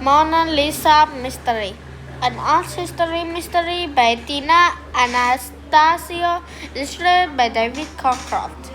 Mona Lisa Mystery, an art history mystery by Tina Anastasio, illustrated by David Cockcroft.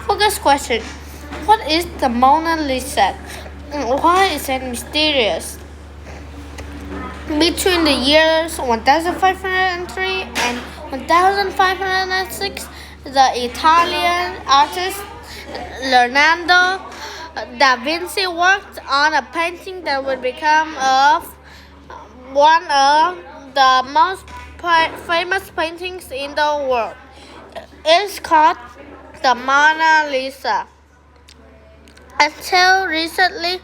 Focus question: what is the Mona Lisa? And why is it mysterious? Between the years 1503 and 1506, the Italian artist Leonardo da Vinci worked on a painting that would become one of the most famous paintings in the world. It's called the Mona Lisa. Until recently,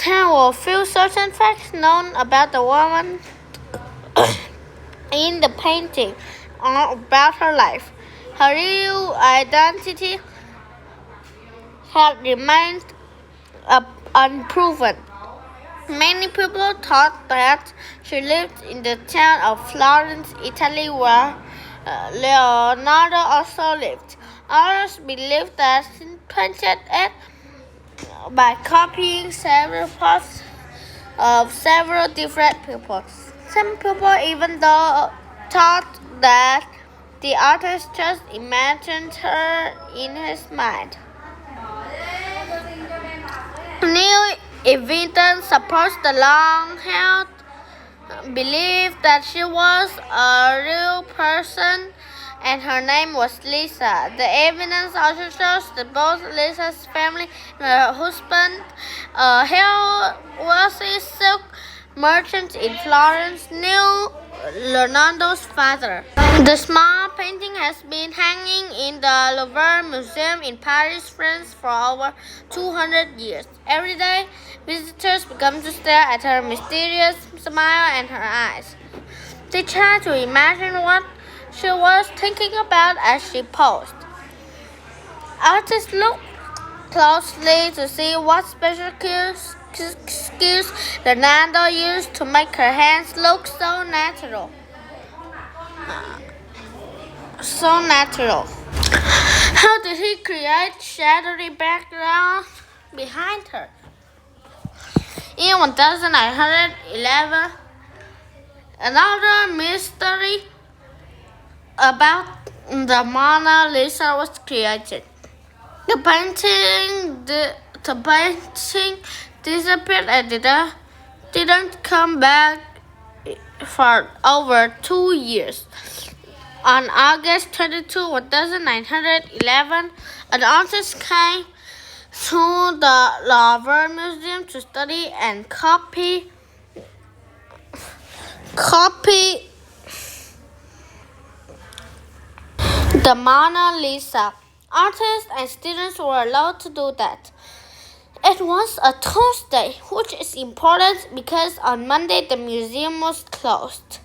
there were few certain facts known about the woman in the painting or about her life. Her real identity had remained unproven. Many people thought that she lived in the town of Florence, Italy, where Leonardo also lived. Others believed that she painted it by copying several parts of several different people. Some people even thought that the artist just imagined her in his mind. New evidence supports the long-held belief that she was a real person and her name was Lisa. The evidence also shows that both Lisa's family and her husband, a wealthy silk merchant in Florence, knew Leonardo's father. The small painting has been hanging in the Louvre Museum in Paris, France for over 200 years. Every day, visitors become to stare at her mysterious smile and her eyes. They try to imagine what she was thinking about as she posed. Artists look closely to see what special skills Leonardo used to make her hands look so natural. How did he create shadowy background behind her? In 1911, another mystery about the Mona Lisa was created. The painting disappeared and didn't come back for over 2 years. On August 22, 1911, an artist came to the Louvre Museum to study and copy the Mona Lisa. Artists and students were allowed to do that. It was a Thursday, which is important because on Monday the museum was closed.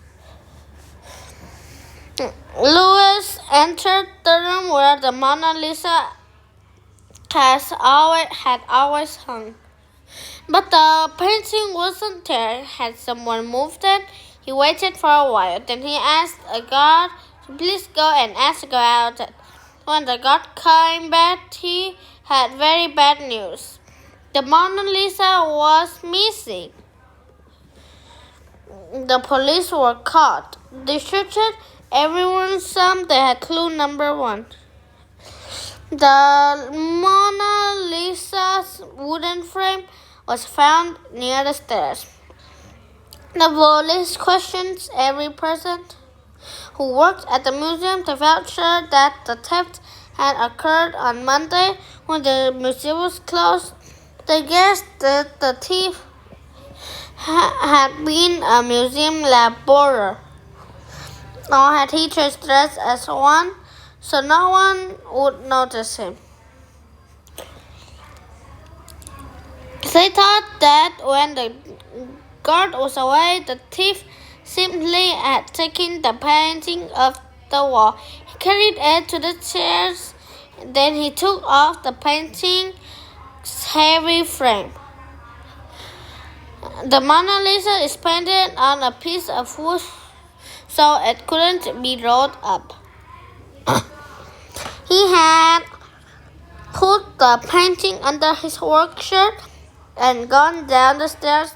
Louis entered the room where the Mona Lisa had always hung. But the painting wasn't there. Had someone moved it? He waited for a while. Then he asked a guard to please go and ask about it. When the guard came back, he had very bad news. The Mona Lisa was missing. The police were caught. They searched everyone's room. They had clue number 1. The Mona Lisa's wooden frame was found near the stairs. The police questioned every person who worked at the museum to vouch that the theft had occurred on Monday when the museum was closed. They guessed that the thief had been a museum laborer, nor had he dressed as one, so no one would notice him. They thought that when the guard was away, the thief simply had taken the painting off the wall. He carried it to the chairs, then he took off the painting's heavy frame. The Mona Lisa is painted on a piece of wood, so it couldn't be rolled up. He had put the painting under his work shirt and gone down the stairs.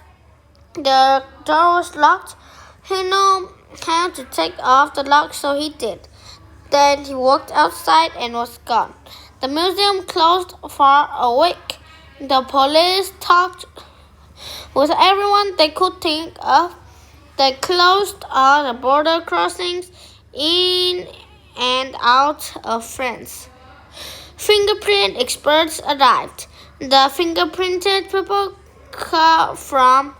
The door was locked. He knew how to take off the lock, so he did. Then he walked outside and was gone. The museum closed for a week. The police talked with everyone they could think of. They closed all the border crossings in and out of France. Fingerprint experts arrived. The fingerprinted people came from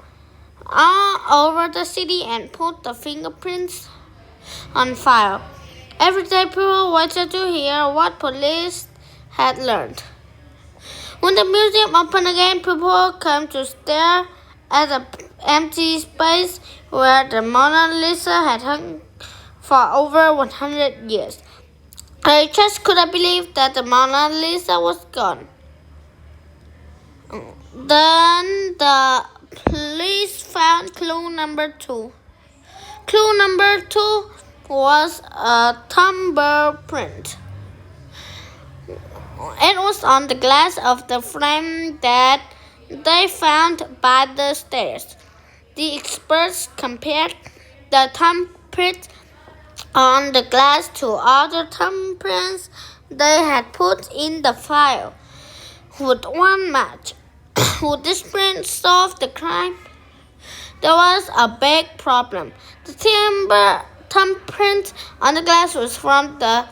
all over the city and put the fingerprints on file. Every day people waited to hear what police had learned. When the museum opened again, people came to stare at the empty space where the Mona Lisa had hung for over 100 years. I just couldn't believe that the Mona Lisa was gone. Then the police found clue number 2. Clue number 2 was a thumbprint. It was on the glass of the frame that they found by the stairs. The experts compared the thumbprint on the glass to other thumbprints they had put in the file. Would one match? Would this print solve the crime? There was a big problem. The thumbprint on the glass was from the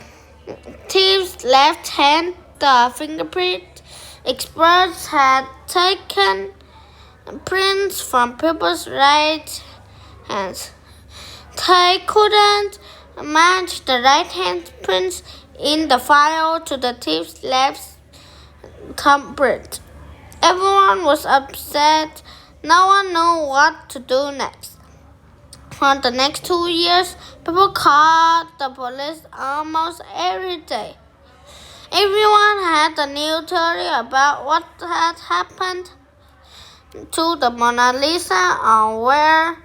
thief's left hand. The fingerprint experts had taken prints from people's right hands. They couldn't match the right hand prints in the file to the thief's left thumbprint. Everyone was upset. No one knew what to do next. For the next 2 years, people called the police almost every day. Everyone had a new theory about what had happened to the Mona Lisa or where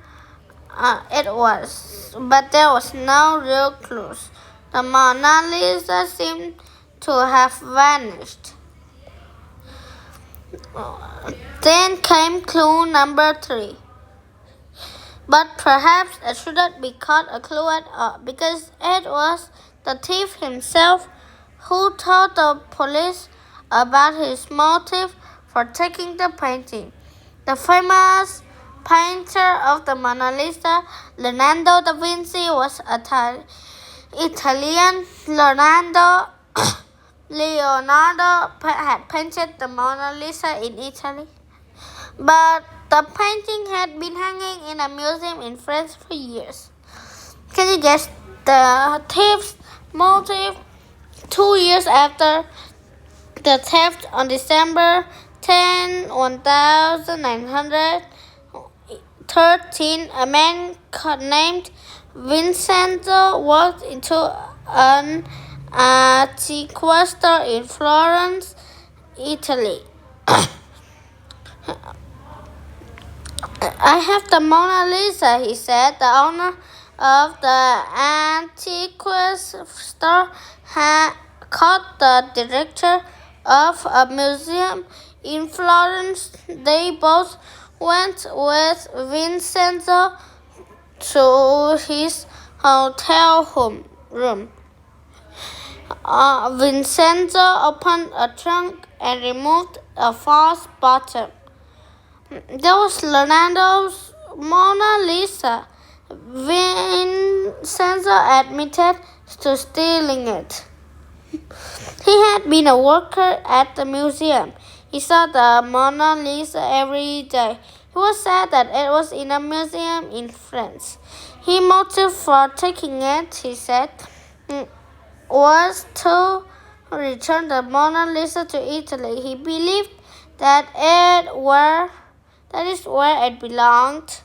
it was, but there was no real clues. The Mona Lisa seemed to have vanished. Then came clue number 3. But perhaps it shouldn't be called a clue at all, because it was the thief himself who told the police about his motive for taking the painting. The famous painter of the Mona Lisa, Leonardo da Vinci, was Italian. Leonardo had painted the Mona Lisa in Italy, but the painting had been hanging in a museum in France for years. Can you guess the thief's motive? 2 years after the theft, on December 10, 1913, a man named Vincenzo walked into an antiquarian store in Florence, Italy. I have the Mona Lisa, he said. The owner of the antiquarian store had caught the director of a museum in Florence. They both went with Vincenzo to his hotel room. Vincenzo opened a trunk and removed a false bottom. There was Leonardo's Mona Lisa. Vincenzo admitted to stealing it. He had been a worker at the museum. He saw the Mona Lisa every day. He was sad that it was in a museum in France. His motive for taking it, he said, was to return the Mona Lisa to Italy. He believed that is where it belonged.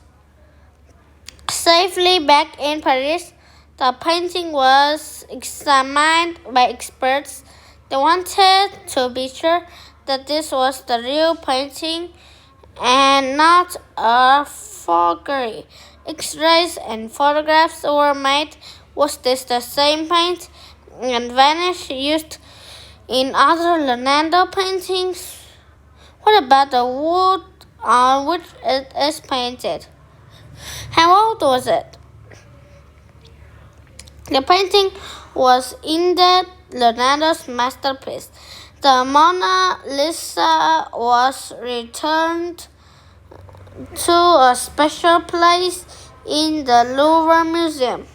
Safely back in Paris, the painting was examined by experts. They wanted to be sure that this was the real painting and not a forgery. X-rays and photographs were made. Was this the same paint and varnish used in other Leonardo paintings? What about the wood on which it is painted? How old was it? The painting was indeed Leonardo's masterpiece. The Mona Lisa was returned to a special place in the Louvre Museum.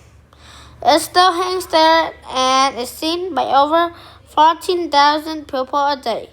It still hangs there and is seen by over 14,000 people a day.